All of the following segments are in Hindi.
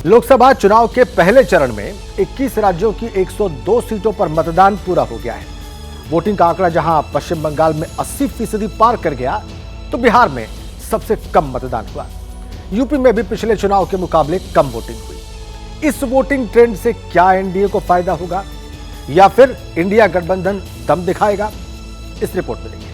लोकसभा चुनाव के पहले चरण में 21 राज्यों की 102 सीटों पर मतदान पूरा हो गया है। वोटिंग का आंकड़ा जहां पश्चिम बंगाल में 80% पार कर गया, तो बिहार में सबसे कम मतदान हुआ। यूपी में भी पिछले चुनाव के मुकाबले कम वोटिंग हुई। इस वोटिंग ट्रेंड से क्या एनडीए को फायदा होगा या फिर इंडिया गठबंधन दम दिखाएगा, इस रिपोर्ट में देखिए।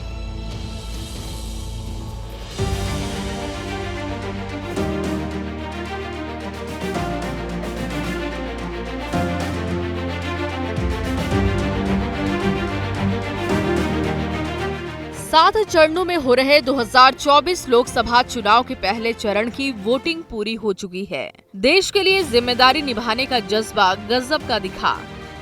सात चरणों में हो रहे 2024 लोकसभा चुनाव के पहले चरण की वोटिंग पूरी हो चुकी है। देश के लिए जिम्मेदारी निभाने का जज्बा गजब का दिखा।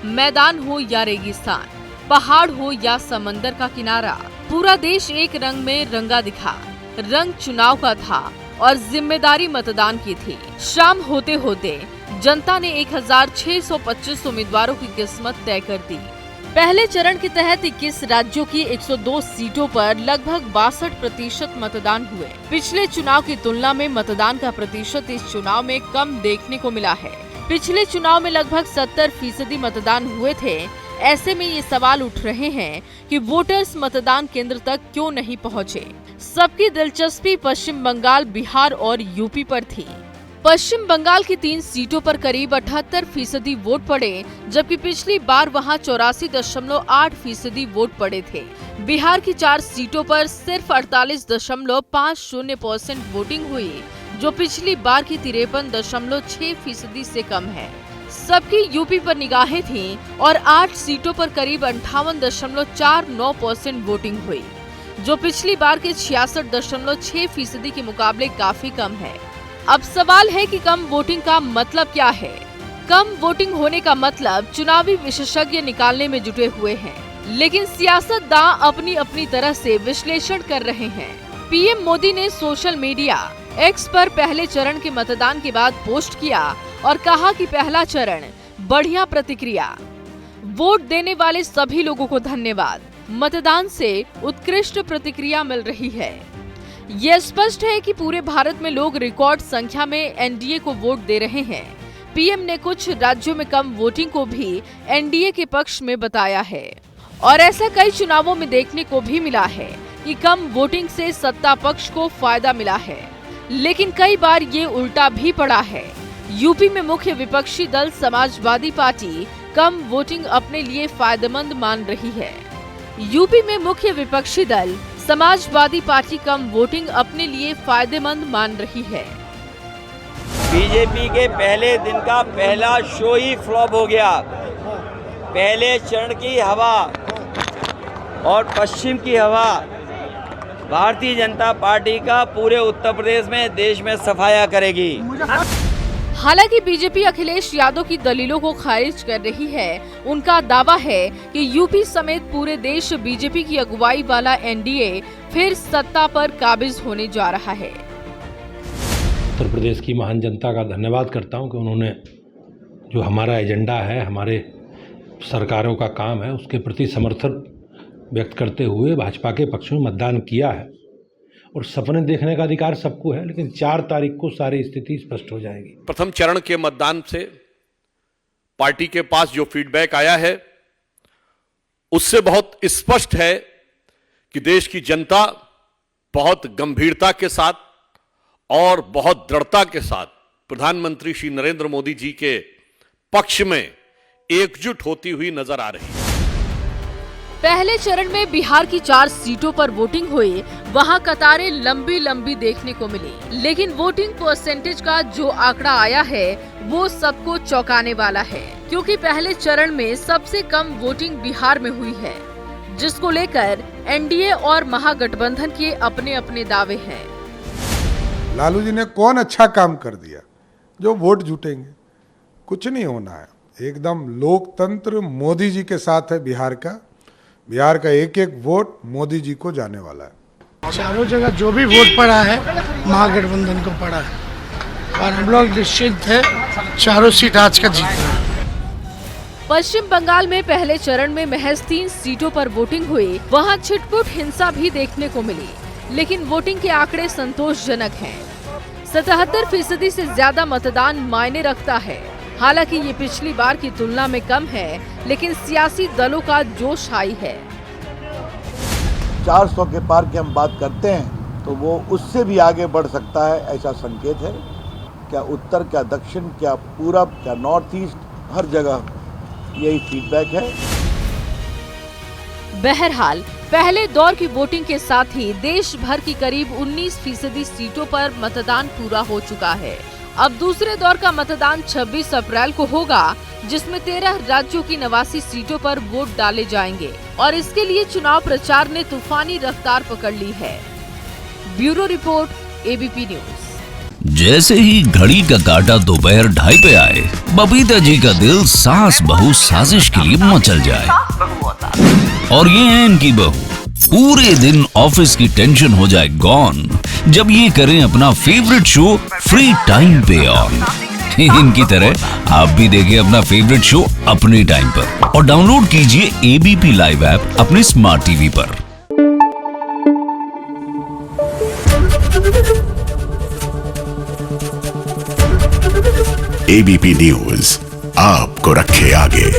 मैदान हो या रेगिस्तान, पहाड़ हो या समंदर का किनारा, पूरा देश एक रंग में रंगा दिखा। रंग चुनाव का था और जिम्मेदारी मतदान की थी। शाम होते होते जनता ने 1625 उम्मीदवारों की किस्मत तय कर दी। पहले चरण के तहत 21 राज्यों की 102 सीटों पर लगभग 62% मतदान हुए। पिछले चुनाव की तुलना में मतदान का प्रतिशत इस चुनाव में कम देखने को मिला है। पिछले चुनाव में लगभग 70% मतदान हुए थे। ऐसे में ये सवाल उठ रहे हैं कि वोटर्स मतदान केंद्र तक क्यों नहीं पहुँचे। सबकी दिलचस्पी पश्चिम बंगाल, बिहार और यूपी पर थी। पश्चिम बंगाल की 3 सीटों पर करीब 78% वोट पड़े, जबकि पिछली बार वहां 84.8% वोट पड़े थे। बिहार की 4 सीटों पर सिर्फ 48.50% वोटिंग हुई, जो पिछली बार की 53.6% से कम है। सबकी यूपी पर निगाहें थीं और 8 सीटों पर करीब 58.49% वोटिंग हुई, जो पिछली बार के 66.6% के मुकाबले काफी कम है। अब सवाल है कि कम वोटिंग का मतलब क्या है। कम वोटिंग होने का मतलब चुनावी विशेषज्ञ निकालने में जुटे हुए हैं, लेकिन सियासतदान अपनी अपनी तरह से विश्लेषण कर रहे हैं। पीएम मोदी ने सोशल मीडिया एक्स पर पहले चरण के मतदान के बाद पोस्ट किया और कहा कि पहला चरण बढ़िया प्रतिक्रिया, वोट देने वाले सभी लोगों को धन्यवाद, मतदान से उत्कृष्ट प्रतिक्रिया मिल रही है। यह स्पष्ट है कि पूरे भारत में लोग रिकॉर्ड संख्या में एनडीए को वोट दे रहे हैं। पीएम ने कुछ राज्यों में कम वोटिंग को भी एनडीए के पक्ष में बताया है और ऐसा कई चुनावों में देखने को भी मिला है कि कम वोटिंग से सत्ता पक्ष को फायदा मिला है, लेकिन कई बार ये उल्टा भी पड़ा है। यूपी में मुख्य विपक्षी दल समाजवादी पार्टी कम वोटिंग अपने लिए फायदेमंद मान रही है। यूपी में मुख्य विपक्षी दल समाजवादी पार्टी कम वोटिंग अपने लिए फायदेमंद मान रही है। बीजेपी के पहले दिन का पहला शो ही फ्लॉप हो गया। पहले चरण की हवा और पश्चिम की हवा भारतीय जनता पार्टी का पूरे उत्तर प्रदेश में, देश में सफाया करेगी। हालांकि बीजेपी अखिलेश यादव की दलीलों को खारिज कर रही है। उनका दावा है कि यूपी समेत पूरे देश बीजेपी की अगुवाई वाला एनडीए फिर सत्ता पर काबिज होने जा रहा है। उत्तर प्रदेश की महान जनता का धन्यवाद करता हूं कि उन्होंने जो हमारा एजेंडा है, हमारे सरकारों का काम है, उसके प्रति समर्थन व्यक्त करते हुए भाजपा के पक्ष में मतदान किया है। और सपने देखने का अधिकार सबको है, लेकिन 4 तारीख को सारी स्थिति स्पष्ट हो जाएगी। प्रथम चरण के मतदान से पार्टी के पास जो फीडबैक आया है, उससे बहुत स्पष्ट है कि देश की जनता बहुत गंभीरता के साथ और बहुत दृढ़ता के साथ प्रधानमंत्री श्री नरेंद्र मोदी जी के पक्ष में एकजुट होती हुई नजर आ रही है। पहले चरण में बिहार की 4 सीटों पर वोटिंग हुई, वहां कतारें लंबी लंबी देखने को मिली, लेकिन वोटिंग परसेंटेज का जो आंकड़ा आया है वो सबको चौंकाने वाला है, क्योंकि पहले चरण में सबसे कम वोटिंग बिहार में हुई है, जिसको लेकर एनडीए और महागठबंधन के अपने अपने दावे हैं। लालू जी ने कौन अच्छा काम कर दिया जो वोट जुटेंगे? कुछ नहीं होना है। एकदम लोकतंत्र मोदी जी के साथ है। बिहार का एक एक वोट मोदी जी को जाने वाला है। चारों जगह जो भी वोट पड़ा है महागठबंधन को पड़ा है और हम लोग निश्चित है चारों सीट आज का जीतना। पश्चिम बंगाल में पहले चरण में महज 3 सीटों पर वोटिंग हुई। वहां छिटपुट हिंसा भी देखने को मिली, लेकिन वोटिंग के आंकड़े संतोषजनक हैं। 77% से ज्यादा मतदान मायने रखता है। हालांकि ये पिछली बार की तुलना में कम है, लेकिन सियासी दलों का जोश हाई है। 400 के पार की हम बात करते हैं तो वो उससे भी आगे बढ़ सकता है, ऐसा संकेत है। क्या उत्तर, क्या दक्षिण, क्या पूरब, क्या नॉर्थ ईस्ट, हर जगह यही फीडबैक है। बहरहाल पहले दौर की वोटिंग के साथ ही देश भर की करीब 19% सीटों पर मतदान पूरा हो चुका है। अब दूसरे दौर का मतदान 26 अप्रैल को होगा, जिसमें 13 राज्यों की 89 सीटों पर वोट डाले जाएंगे और इसके लिए चुनाव प्रचार ने तूफानी रफ्तार पकड़ ली है। Bureau report, ABP news. जैसे ही घड़ी का काटा दोपहर 2:30 पे आए, बबीता जी का दिल सास बहू साजिश के लिए मचल जाए। और ये है इनकी बहू, पूरे दिन ऑफिस की टेंशन हो जाए गॉन जब ये करें अपना फेवरेट शो फ्री टाइम पे ऑन। इनकी तरह आप भी देखें अपना फेवरेट शो अपने टाइम पर और डाउनलोड कीजिए एबीपी लाइव ऐप अपने स्मार्ट टीवी पर। एबीपी न्यूज आपको रखे आगे।